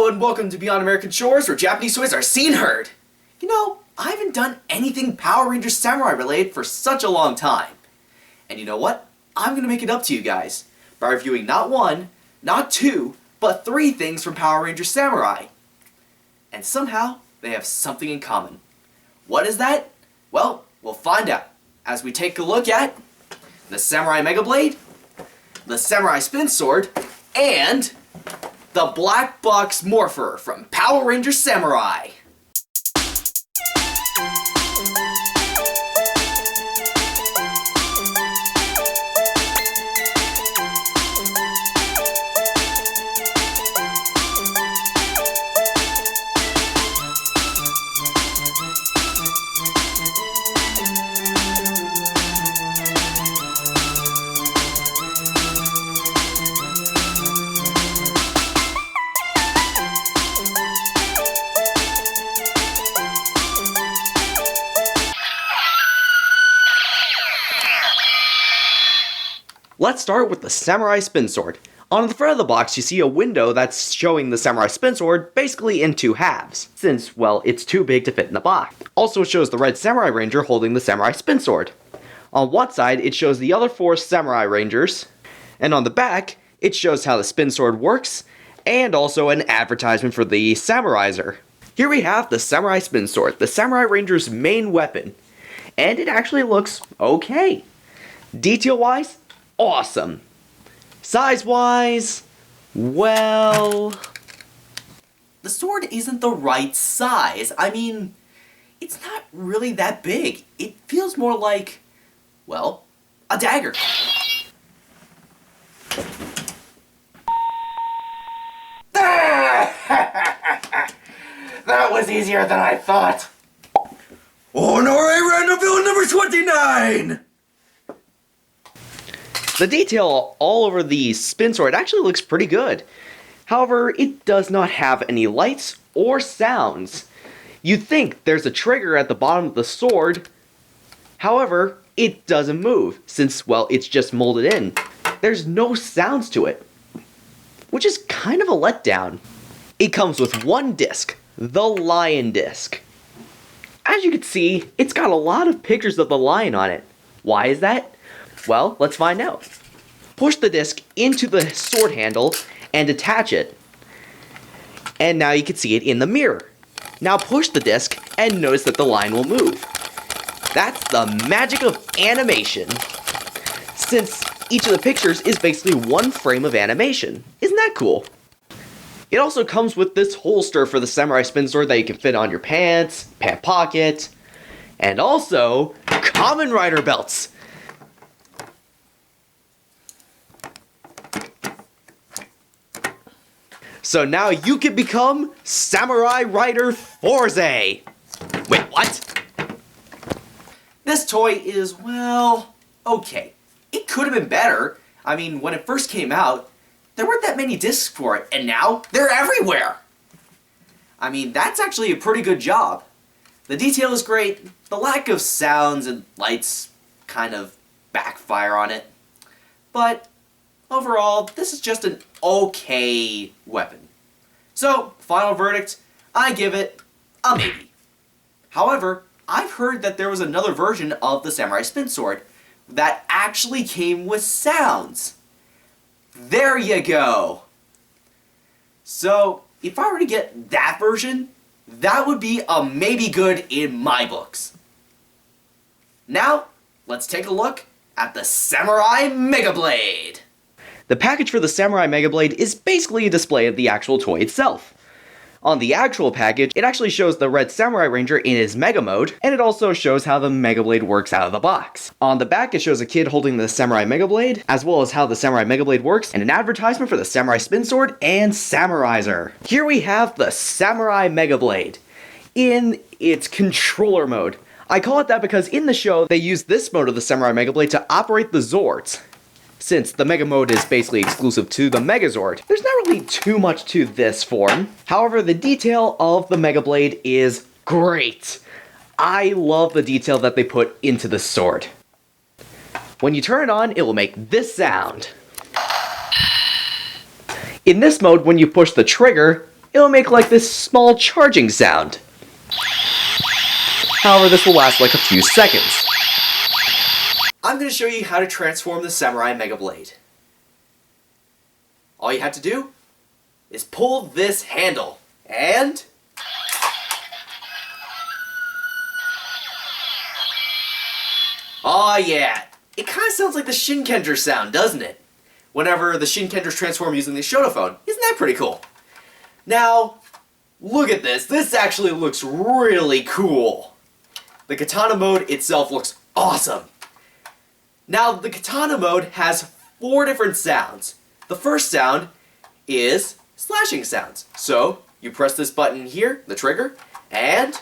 Hello and welcome to Beyond American Shores, where Japanese toys are seen heard. You know, I haven't done anything Power Rangers Samurai related for such a long time. And you know what? I'm gonna make it up to you guys by reviewing not one, not two, but three things from Power Rangers Samurai. And somehow, they have something in common. What is that? Well, we'll find out as we take a look at the Samurai Mega Blade, the Samurai Spin Sword, and the Black Box Morpher from Power Rangers Samurai. Let's start with the Samurai Spin Sword. On the front of the box, you see a window that's showing the Samurai Spin Sword basically in two halves, since, well, it's too big to fit in the box. Also, it shows the Red Samurai Ranger holding the Samurai Spin Sword. On one side, it shows the other four Samurai Rangers, and on the back, it shows how the Spin Sword works, and also an advertisement for the Samuraizer. Here we have the Samurai Spin Sword, the Samurai Ranger's main weapon, and it actually looks okay. Detail-wise, awesome. Size-wise, well, the sword isn't the right size. I mean, it's not really that big. It feels more like, well, a dagger. That was easier than I thought. Honore Random Villain number 29! The detail all over the spin sword actually looks pretty good. However, it does not have any lights or sounds. You'd think there's a trigger at the bottom of the sword. However, it doesn't move since, well, it's just molded in. There's no sounds to it, which is kind of a letdown. It comes with one disc, the Lion disc. As you can see, it's got a lot of pictures of the lion on it. Why is that? Well, let's find out. Push the disc into the sword handle and attach it. And now you can see it in the mirror. Now push the disc and notice that the line will move. That's the magic of animation, since each of the pictures is basically one frame of animation. Isn't that cool? It also comes with this holster for the Samurai Spin Sword that you can fit on your pants, pant pocket, and also Kamen Rider belts. So now you can become Samurai Rider Forze! Wait, what? This toy is, well, okay. It could have been better. I mean, when it first came out, there weren't that many discs for it, and now they're everywhere! I mean, that's actually a pretty good job. The detail is great, the lack of sounds and lights kind of backfire on it. But overall, this is just an okay weapon. So, final verdict, I give it a maybe. However, I've heard that there was another version of the Samurai Spin Sword that actually came with sounds. There you go! So, if I were to get that version, that would be a maybe good in my books. Now, let's take a look at the Samurai Mega Blade. The package for the Samurai Mega Blade is basically a display of the actual toy itself. On the actual package, it actually shows the Red Samurai Ranger in his Mega Mode, and it also shows how the Mega Blade works out of the box. On the back, it shows a kid holding the Samurai Mega Blade, as well as how the Samurai Mega Blade works, and an advertisement for the Samurai Spin Sword and Samuraizer. Here we have the Samurai Mega Blade in its controller mode. I call it that because in the show, they use this mode of the Samurai Mega Blade to operate the Zords. Since the Mega Mode is basically exclusive to the Megazord, there's not really too much to this form. However, the detail of the Mega Blade is great. I love the detail that they put into the sword. When you turn it on, it will make this sound. In this mode, when you push the trigger, it'll make like this small charging sound. However, this will last like a few seconds. I'm going to show you how to transform the Samurai Mega Blade. All you have to do is pull this handle, and... Aw yeah, it kind of sounds like the Shinkenger sound, doesn't it? Whenever the Shinkengers transform using the Shotophone. Isn't that pretty cool? Now, look at this. This actually looks really cool. The Katana mode itself looks awesome. Now, the Katana mode has 4 different sounds. The first sound is slashing sounds. So, you press this button here, the trigger, and...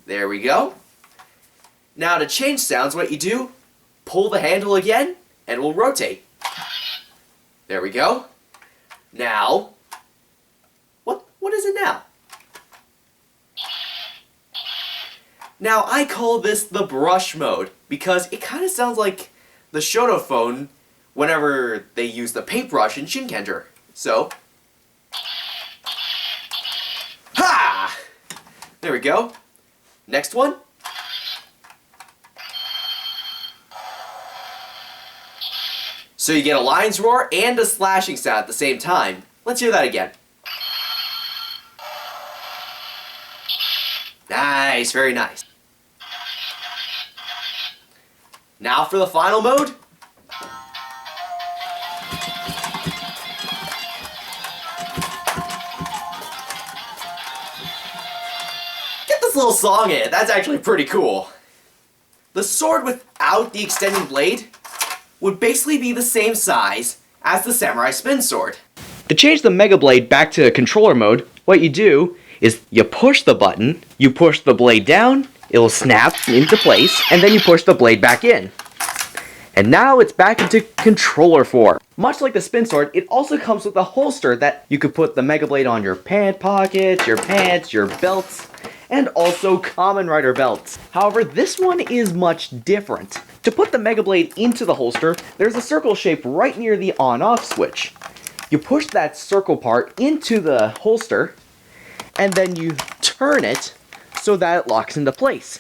there we go. Now to change sounds, what you do, pull the handle again, and it will rotate. There we go. Now, what is it now? Now I call this the brush mode, because it kind of sounds like the Shotophone whenever they use the paintbrush in Shinkenger. So, ha! There we go. Next one. So you get a lion's roar and a slashing sound at the same time. Let's hear that again. Nice, very nice. Now for the final mode. Get this little song in it, that's actually pretty cool. The sword without the extending blade would basically be the same size as the Samurai Spin Sword. To change the Mega Blade back to controller mode, what you do is you push the button, you push the blade down, it will snap into place, and then you push the blade back in. And now it's back into controller form. Much like the Spin Sword, it also comes with a holster that you could put the Mega Blade on your pant pockets, your pants, your belts, and also Kamen Rider belts. However, this one is much different. To put the Mega Blade into the holster, there's a circle shape right near the on-off switch. You push that circle part into the holster, and then you turn it so that it locks into place.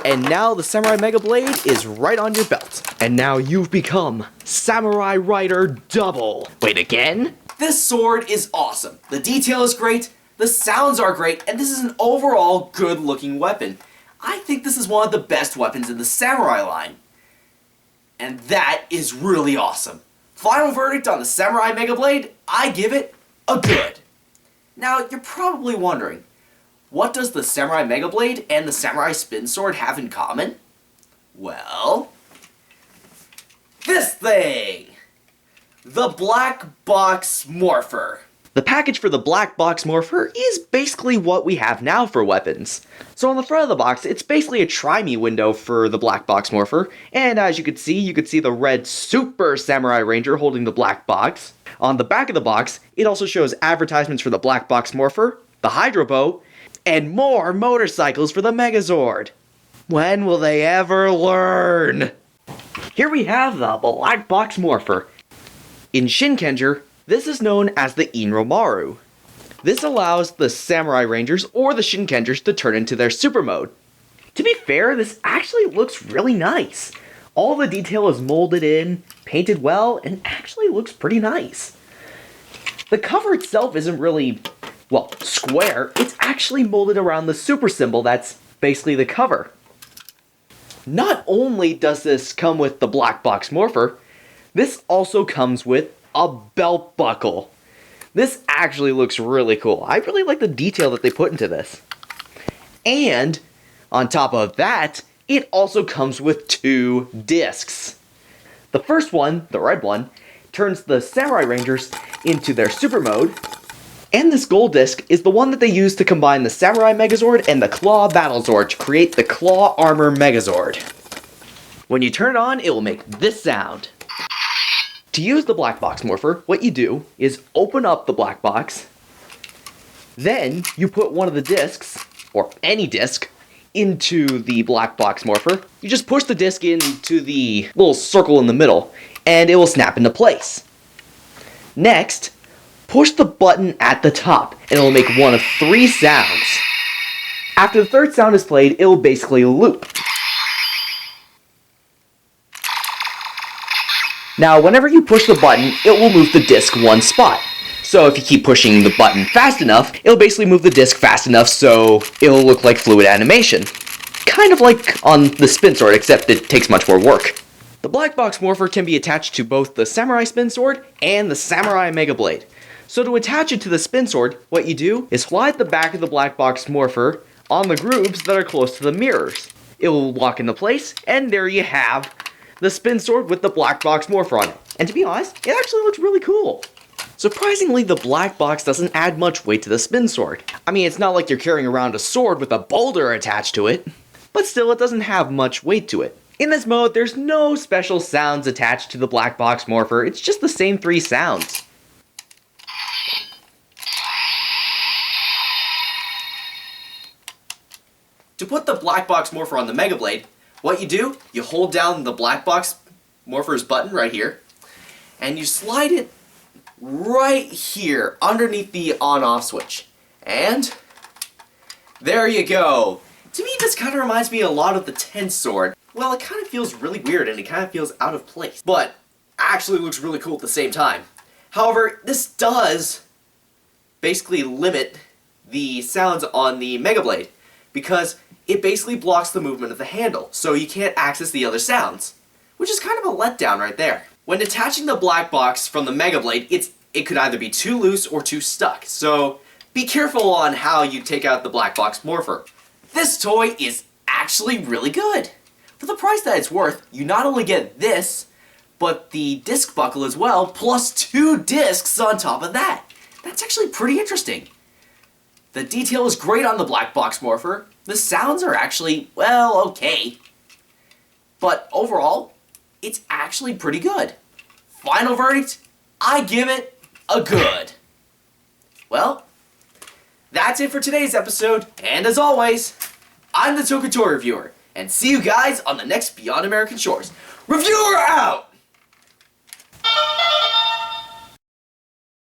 And now the Samurai Mega Blade is right on your belt. And now you've become Samurai Rider Double. Wait, again? This sword is awesome. The detail is great, the sounds are great, and this is an overall good-looking weapon. I think this is one of the best weapons in the Samurai line. And that is really awesome. Final verdict on the Samurai Mega Blade, I give it a good. Now, you're probably wondering, what does the Samurai Mega Blade and the Samurai Spin Sword have in common? Well, this thing! The Black Box Morpher. The package for the Black Box Morpher is basically what we have now for weapons. So on the front of the box, it's basically a try-me window for the Black Box Morpher, and as you could see the red Super Samurai Ranger holding the black box. On the back of the box, it also shows advertisements for the Black Box Morpher, the Hydro Bow, and more motorcycles for the Megazord. When will they ever learn? Here we have the Black Box Morpher. In Shinkenger, this is known as the Inromaru. This allows the Samurai Rangers or the Shinkengers to turn into their super mode. To be fair, this actually looks really nice. All the detail is molded in, painted well, and actually looks pretty nice. The cover itself isn't really, well, square. It's actually molded around the super symbol that's basically the cover. Not only does this come with the Black Box Morpher, this also comes with a belt buckle. This actually looks really cool. I really like the detail that they put into this. And on top of that, it also comes with 2 discs. The first one, the red one, turns the Samurai Rangers into their super mode. And this gold disc is the one that they use to combine the Samurai Megazord and the Claw Battlezord to create the Claw Armor Megazord. When you turn it on, it will make this sound. To use the Black Box Morpher, what you do is open up the black box, then you put one of the discs, or any disc, into the Black Box Morpher. You just push the disc into the little circle in the middle, and it will snap into place. Next, push the button at the top, and it'll make one of 3 sounds. After the 3rd sound is played, it'll basically loop. Now, whenever you push the button, it will move the disc 1 spot. So if you keep pushing the button fast enough, it'll basically move the disc fast enough so it'll look like fluid animation. Kind of like on the spin sword, except it takes much more work. The Black Box Morpher can be attached to both the Samurai Spin Sword and the Samurai Mega Blade. So to attach it to the spin sword, what you do is slide the back of the Black Box Morpher on the grooves that are close to the mirrors. It will lock into place, and there you have the spin sword with the Black Box Morpher on it. And to be honest, it actually looks really cool. Surprisingly, the black box doesn't add much weight to the spin sword. I mean, it's not like you're carrying around a sword with a boulder attached to it, but still it doesn't have much weight to it. In this mode, there's no special sounds attached to the Black Box Morpher, it's just the same 3 sounds. To put the Black Box Morpher on the Mega Blade, what you do, you hold down the Black Box Morpher's button right here, and you slide it right here underneath the on-off switch. And there you go. To me, this kind of reminds me a lot of the Tense Sword. Well, it kind of feels really weird and it kind of feels out of place, but actually looks really cool at the same time. However, this does basically limit the sounds on the Mega Blade because it basically blocks the movement of the handle, so you can't access the other sounds, which is kind of a letdown right there. When detaching the black box from the Mega Blade, it could either be too loose or too stuck, so be careful on how you take out the Black Box Morpher. This toy is actually really good. For the price that it's worth, you not only get this, but the disc buckle as well, plus 2 discs on top of that. That's actually pretty interesting. The detail is great on the Black Box Morpher. The sounds are actually, well, okay. But overall, it's actually pretty good. Final verdict, I give it a good. Well, that's it for today's episode, and as always, I'm the Toy Reviewer, and see you guys on the next Beyond American Shores. Reviewer out!